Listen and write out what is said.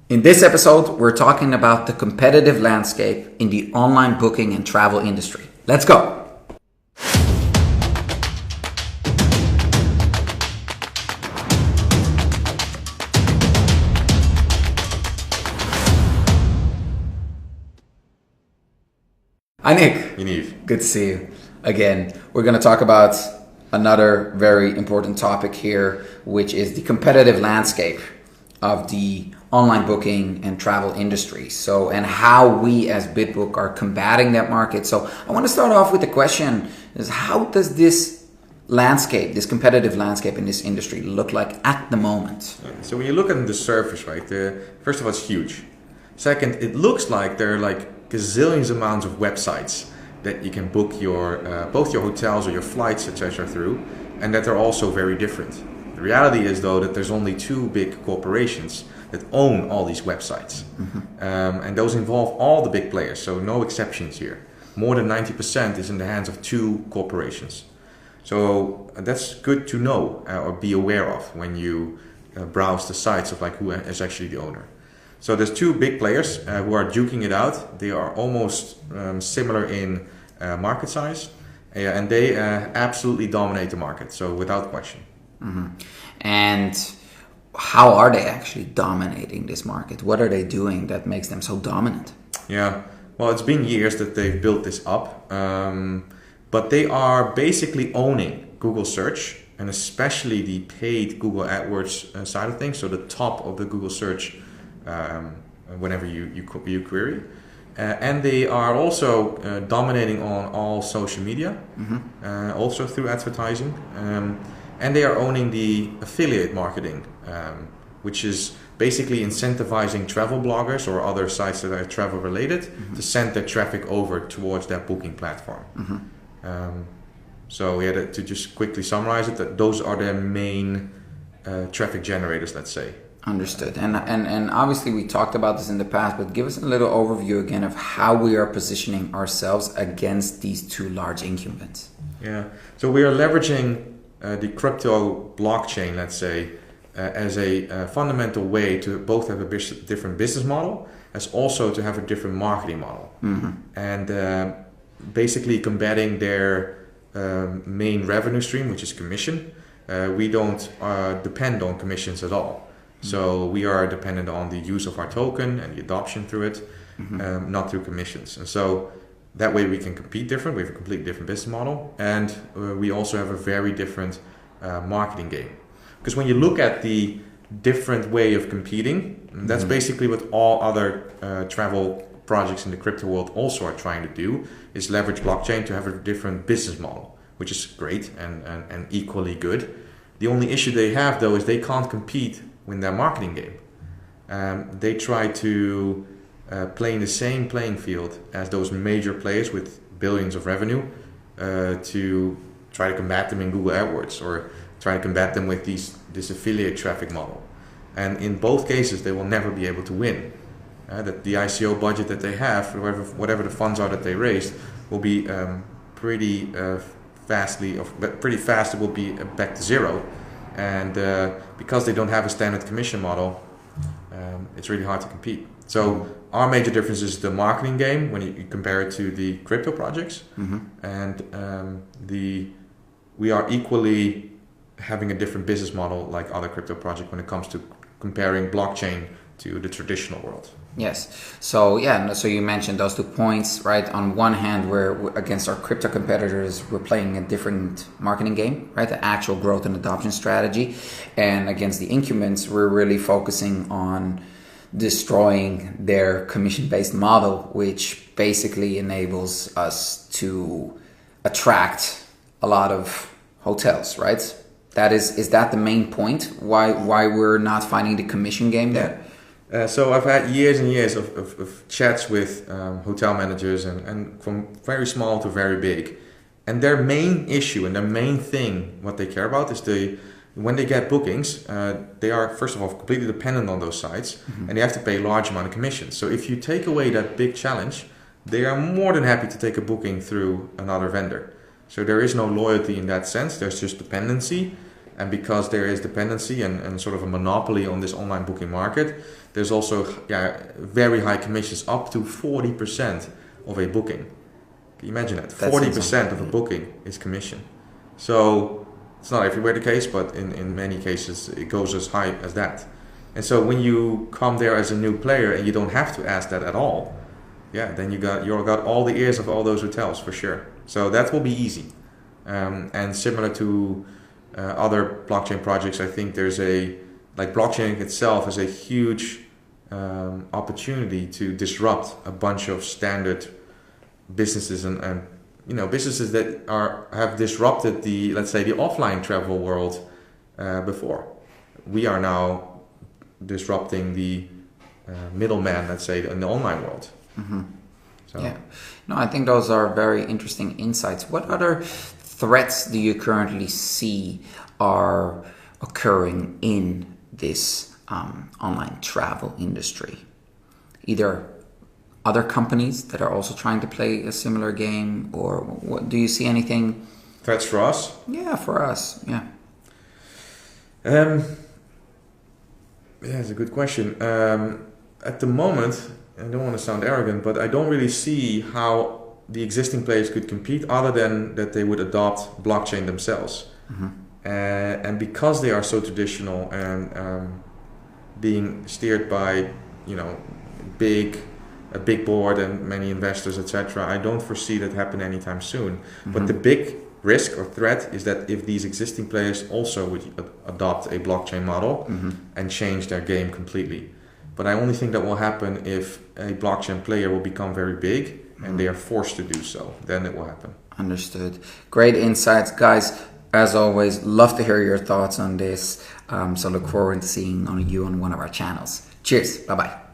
In this episode, we're talking about the competitive landscape in the online booking and travel industry. Let's go! Hi Nick. Yaniv. Good to see you again. We're going to talk about another very important topic here, which is the competitive landscape of the online booking and travel industry. And how we as BitBook are combating that market. So I want to start off with the question is, how does this landscape, this competitive landscape in this industry look like at the moment? So when you look at the surface, right, first of all, it's huge. Second, it looks like there are like gazillions amounts of websites that you can book your both your hotels or your flights, etc. through, and that they're also very different. The reality is, though, that there's only two big corporations that own all these websites. And those involve all the big players, so no exceptions here. More than 90% is in the hands of two corporations. So that's good to know or be aware of when you browse the sites of like who is actually the owner. So there's two big players who are duking it out. They are almost similar in market size, and they absolutely dominate the market, so without question. And how are they actually dominating this market? What are they doing that makes them so dominant? Yeah, well, it's been years that they've built this up, but they are basically owning Google search, and especially the paid Google AdWords side of things, so the top of the Google search whenever you query. And they are also dominating on all social media, also through advertising. And they are owning the affiliate marketing, which is basically incentivizing travel bloggers or other sites that are travel related to send their traffic over towards that booking platform. To just quickly summarize it, that those are their main traffic generators, let's say. Understood. And obviously we talked about this in the past, but give us a little overview again of how we are positioning ourselves against these two large incumbents. Yeah. So we are leveraging the crypto blockchain, let's say, as a fundamental way to both have a different business model as also to have a different marketing model. And basically combating their main revenue stream, which is commission. We don't depend on commissions at all. So we are dependent on the use of our token and the adoption through it, not through commissions. And so that way we can compete different. We have a completely different business model, and we also have a very different marketing game. Because when you look at the different way of competing, that's basically what all other travel projects in the crypto world also are trying to do, is leverage blockchain to have a different business model, which is great and equally good. The only issue they have, though, is they can't compete in their marketing game. They try to play in the same playing field as those major players with billions of revenue to try to combat them in Google AdWords or try to combat them with this affiliate traffic model. And in both cases, they will never be able to win. That the ICO budget that they have, whatever the funds are that they raised, will be pretty fast. It will be back to zero. And because they don't have a standard commission model, it's really hard to compete. So our major difference is the marketing game when you compare it to the crypto projects, and we are equally having a different business model like other crypto projects when it comes to comparing blockchain to the traditional world. Yes. So you mentioned those 2 points, right? On one hand, we're against our crypto competitors, we're playing a different marketing game, right? The actual growth and adoption strategy. And against the incumbents, we're really focusing on destroying their commission-based model, which basically enables us to attract a lot of hotels, right? Is that the main point? Why we're not finding the commission game there? So I've had years and years of chats with hotel managers and from very small to very big. And their main issue and their main thing, what they care about is when they get bookings, they are first of all completely dependent on those sites and they have to pay a large amount of commissions. So if you take away that big challenge, they are more than happy to take a booking through another vendor. So there is no loyalty in that sense, there's just dependency. And because there is dependency and sort of a monopoly on this online booking market, there's also very high commissions, up to 40% of a booking. Can you imagine that? 40% of a booking is commission. So it's not everywhere the case, but in many cases it goes as high as that. And so when you come there as a new player and you don't have to ask that at all, then you got all the ears of all those hotels for sure. So that will be easy. And similar to other blockchain projects, I think blockchain itself is a huge opportunity to disrupt a bunch of standard businesses and businesses that have disrupted the offline travel world before. We are now disrupting the middleman, let's say, in the online world. Mm-hmm. No, I think those are very interesting insights. What other threats do you currently see are occurring in this online travel industry? Either other companies that are also trying to play a similar game, or what, do you see anything? Threats for us? Yeah, for us. Yeah. It's a good question. At the moment, I don't want to sound arrogant, but I don't really see how the existing players could compete other than that they would adopt blockchain themselves. Mm-hmm. And because they are so traditional and being steered by a big board and many investors, etc., I don't foresee that happen anytime soon. Mm-hmm. But the big risk or threat is that if these existing players also would adopt a blockchain model mm-hmm. and change their game completely. But I only think that will happen if a blockchain player will become very big mm-hmm. and they are forced to do so. Then it will happen. Understood. Great insights, guys. As always, love to hear your thoughts on this. So look forward to seeing you on one of our channels. Cheers. Bye-bye.